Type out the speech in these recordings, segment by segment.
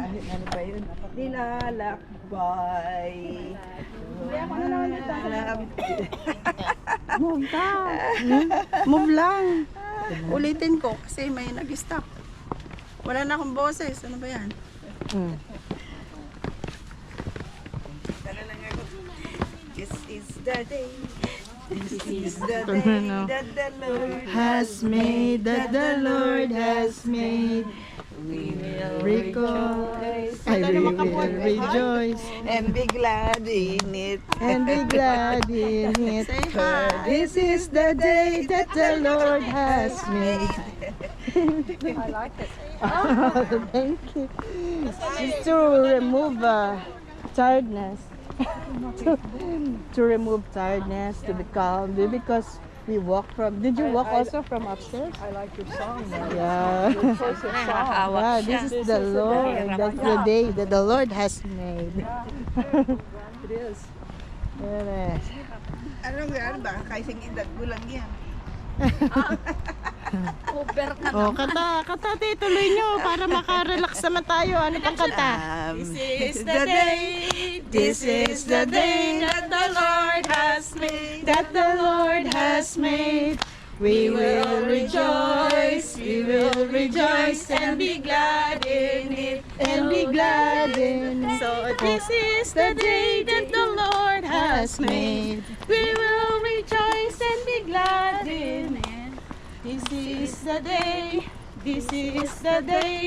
Ano ba yun? Nilalakbay. Move ka. Move lang. Ulitin ko kasi may nag-stop. Wala na akong boses. Ano ba yan? This is the day. This is the day that the Lord Has made, that the Lord has made. We will Rejoice. We will rejoice. and be glad in it. And be glad in it. Say For hi. this is the day that the Lord has made. I like it. Thank you. Just to remove tiredness. to remove tiredness, to be calm. Because we walk from. Did you walk also from upstairs? I like your song, man. Yeah. Yeah, this is the Lord. That's the day that the Lord has made. It is. Yes. Ano ba? Kaising edad ko lang yan. Oh, kanta tuloy nyo para makarelax naman tayo. Ano pang kanta? This is the day. This is the day that the Lord has made. That the Lord has made. We will rejoice, and be glad in it, and be glad in it. So this is the day that the Lord has made. We will rejoice and be glad in it. This is the day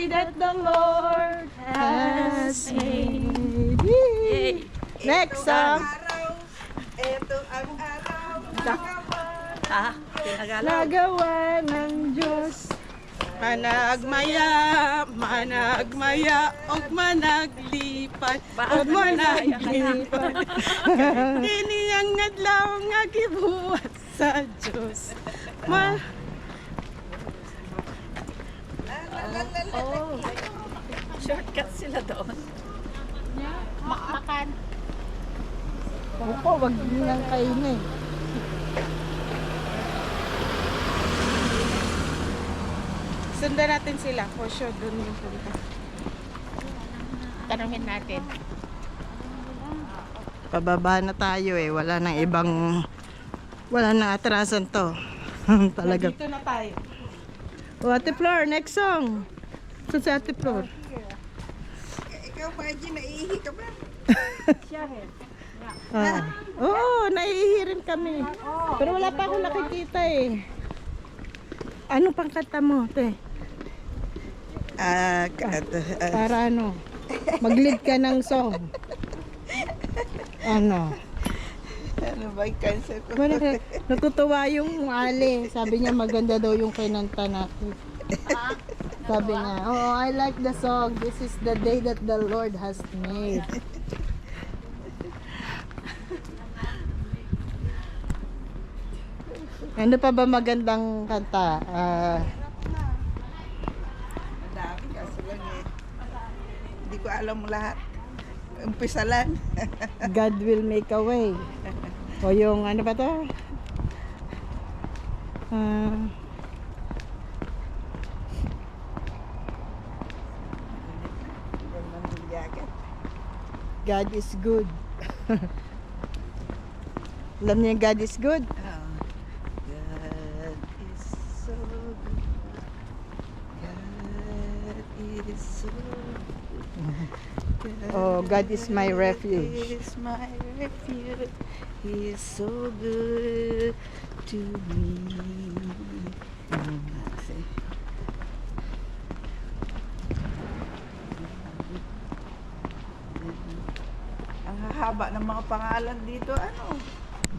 that the Lord has made. Yay! Next song. Ito ang araw. Nagawa ng Diyos. Managmaya, og managlipat, og managlipat. Kini ang adlaw nga gibuhat sa Diyos. Shortcut sila doon. Makan. Opo, wag nang kainin. Sundan natin sila. For sure, doon yung punta. Tanungin natin. Pababa na tayo eh. Wala nang ibang... Wala nang atrasan to. Talaga. Dito na tayo. O, Ate Flor, next song. So, si Ate Flor. Ikaw, Margie, naiihi ka ba? Oo, naiihi rin kami. Pero wala pa akong nakikita eh. Ano pang kanta mo, te? Para ano? Mag-lead ka ng song. Ano? Ano ba yung cancer ko? Natutuwa yung Ali. Sabi niya maganda daw yung kinanta natin. Sabi niya, oh, I like the song. This is the day that the Lord has made. Ano pa ba magandang kanta? Madami kasi lang eh. Hindi ko alam lahat. Umpisa lang. God will make a way. O yung ano ba to? God is good. Alam niyo yung God is good? God is so good. God is so good. Oh, God is my refuge. God is my refuge. He is so good to me. Ang hahaba ng mga pangalan dito, ano?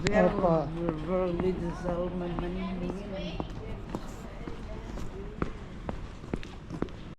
Opo. Verli de Salman Maningin.